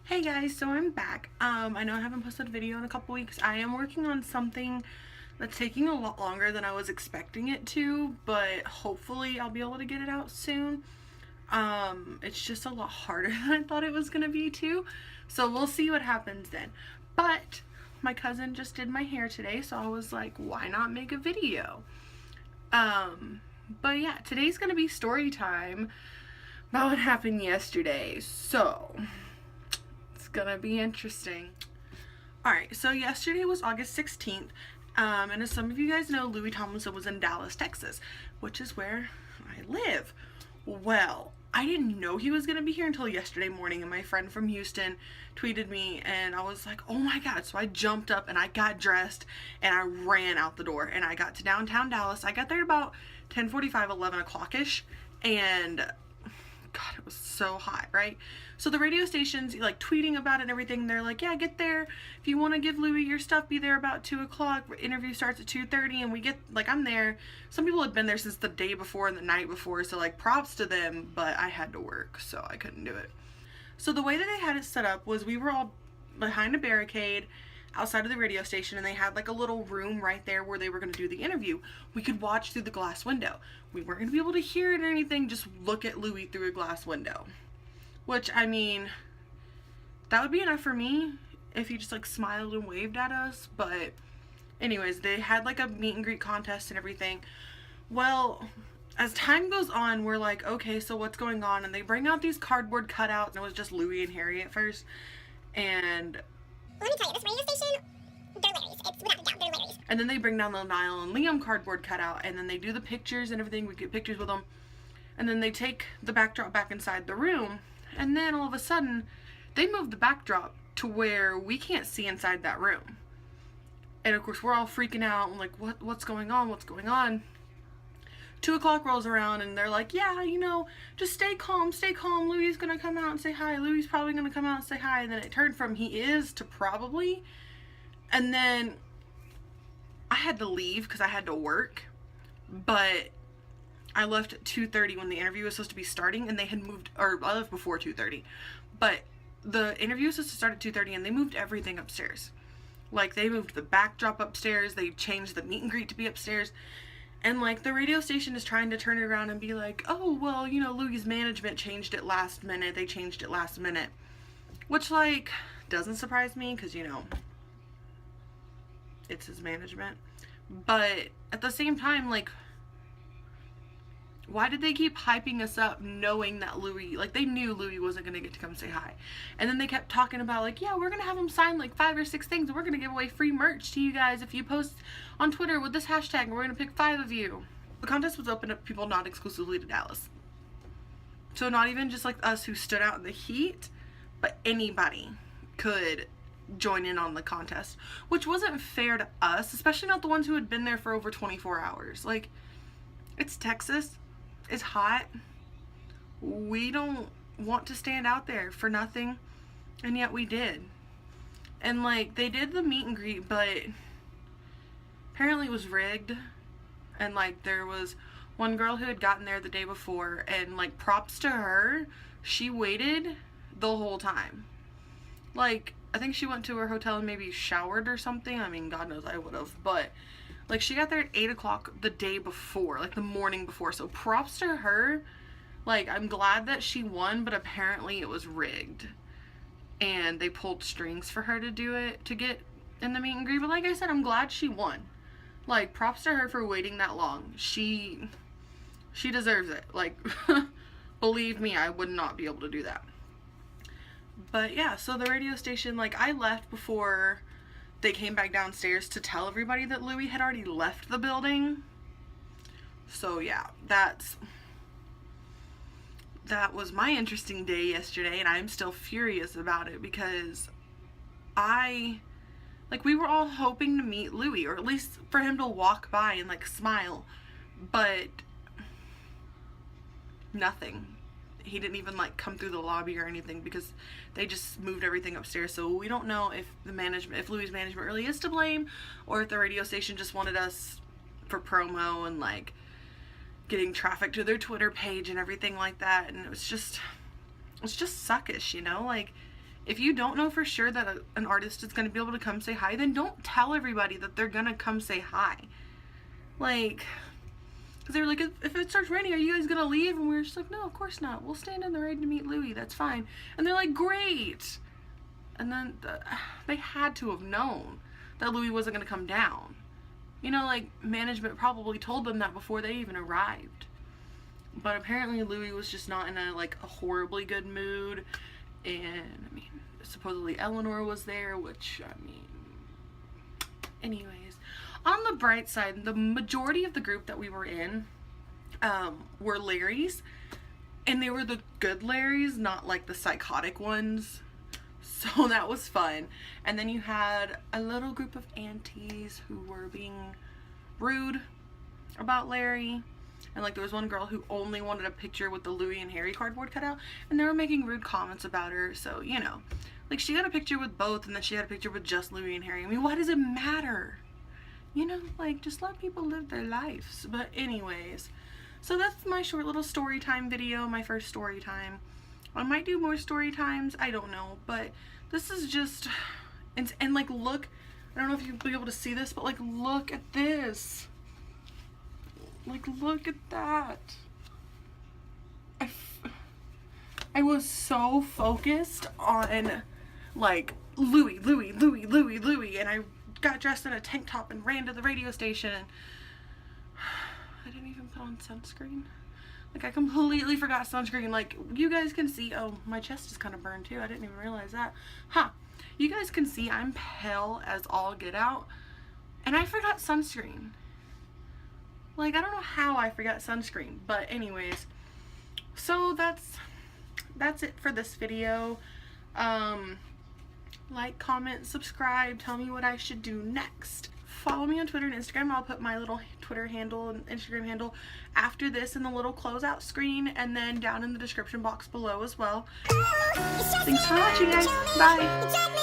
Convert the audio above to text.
Hey guys, so I'm back. I know I haven't posted a video in a couple weeks. I am working on something that's taking a lot longer than I was expecting it to, but hopefully I'll be able to get it out soon. It's just a lot harder than I thought it was gonna be too. So we'll see what happens then. But my cousin just did my hair today, so I was like, why not make a video? But yeah, today's gonna be story time about what happened yesterday. So gonna be interesting. Alright, so yesterday was August 16th, and as some of you guys know, Louis Tomlinson was in Dallas, Texas, which is where I live. Well, I didn't know he was gonna be here until yesterday morning, and my friend from Houston tweeted me, and I was like, oh my god. So I jumped up and I got dressed and I ran out the door, and I got to downtown Dallas. I got there about 10:45, 11 o'clock-ish, and God, it was so hot, right? So the radio station's like tweeting about it and everything. They're like, yeah, get there. If you want to give Louis your stuff, be there about 2 o'clock. Interview starts at 2:30, and we get, like, I'm there. Some people had been there since the day before and the night before, so like props to them, but I had to work, so I couldn't do it. So the way that they had it set up was we were all behind a barricade outside of the radio station, and they had like a little room right there where they were going to do the interview. We could watch through the glass window. We weren't going to be able to hear it or anything, just look at Louis through a glass window. Which, I mean, that would be enough for me if he just like smiled and waved at us. But anyways, they had like a meet and greet contest and everything. Well, as time goes on, we're like, okay, so what's going on? And they bring out these cardboard cutouts, and it was just Louis and Harry at first. And let me tell you, this radio station, they're Larry's. It's without a doubt, they're Larry's. And then they bring down the Niall and Liam cardboard cutout, and then they do the pictures and everything. We get pictures with them. And then they take the backdrop back inside the room, and then all of a sudden, they move the backdrop to where we can't see inside that room. And of course, we're all freaking out and like, what's going on? What's going on? 2 o'clock rolls around, and they're like, yeah, you know, just stay calm, stay calm. Louis is gonna come out and say hi. Louis is probably gonna come out and say hi. And then it turned from he is to probably. And then I had to leave because I had to work, but I left at 2:30 when the interview was supposed to be starting, and they had moved, or I left before 2:30, but the interview was supposed to start at 2:30, and they moved everything upstairs. Like, they moved the backdrop upstairs, they changed the meet and greet to be upstairs, and like the radio station is trying to turn it around and be like, oh, well, you know, Louis' management changed it last minute, they changed it last minute, which like doesn't surprise me because, you know, it's his management. But at the same time, like, why did they keep hyping us up knowing that Louis, like, they knew Louis wasn't going to get to come say hi. And then they kept talking about, like, yeah, we're going to have him sign, like, 5 or 6 things, and we're going to give away free merch to you guys if you post on Twitter with this hashtag, and we're going to pick 5 of you. The contest was open to people not exclusively to Dallas. So not even just, like, us who stood out in the heat, but anybody could join in on the contest, which wasn't fair to us, especially not the ones who had been there for over 24 hours. Like, it's Texas. It's hot. We don't want to stand out there for nothing, and yet we did. And like, they did the meet and greet, but apparently it was rigged. And like, there was one girl who had gotten there the day before, and like, props to her, she waited the whole time. Like, I think she went to her hotel and maybe showered or something. I mean, God knows I would have, but like, she got there at 8 o'clock the day before, like the morning before. So props to her. Like, I'm glad that she won, but apparently it was rigged. And they pulled strings for her to do it, to get in the meet and greet. But like I said, I'm glad she won. Like, props to her for waiting that long. She deserves it. Like, believe me, I would not be able to do that. But yeah, so the radio station, like, I left before they came back downstairs to tell everybody that Louis had already left the building. So yeah, that was my interesting day yesterday, and I'm still furious about it because we were all hoping to meet Louis, or at least for him to walk by and like smile, but nothing. He didn't even like come through the lobby or anything because they just moved everything upstairs. So we don't know if Louis' management really is to blame, or if the radio station just wanted us for promo and like getting traffic to their Twitter page and everything like that. And it's just suckish, you know? Like, If you don't know for sure that an artist is going to be able to come say hi, then don't tell everybody that they're going to come say hi. Like, because they were like, if it starts raining, are you guys going to leave? And we were just like, no, of course not. We'll stand in the rain to meet Louis. That's fine. And they're like, great. And then they had to have known that Louis wasn't going to come down. You know, like, management probably told them that before they even arrived. But apparently Louis was just not in a horribly good mood. And, I mean, supposedly Eleanor was there, which, I mean, anyways. On the bright side, the majority of the group that we were in were Larrys. And they were the good Larrys, not like the psychotic ones. So that was fun. And then you had a little group of aunties who were being rude about Larry. And like there was one girl who only wanted a picture with the Louis and Harry cardboard cutout. And they were making rude comments about her. So, you know, like she got a picture with both and then she had a picture with just Louis and Harry. I mean, why does it matter? You know, like just let people live their lives. But anyways, so that's my short little story time video, my first story time. I might do more story times, I don't know, but this is just, and like look, I don't know if you'll be able to see this, but like look at this. Like look at that. I was so focused on like Louis, and I got dressed in a tank top and ran to the radio station. I didn't even put on sunscreen. Like, I completely forgot sunscreen. Like, you guys can see, oh, my chest is kind of burned too. I didn't even realize that. Huh. You guys can see I'm pale as all get out. And I forgot sunscreen. Like, I don't know how I forgot sunscreen. But anyways, so that's it for this video. Like, comment, subscribe, tell me what I should do next. Follow me on Twitter and Instagram. I'll put my little Twitter handle and Instagram handle after this in the little closeout screen and then down in the description box below as well. Thanks for watching, guys. Bye.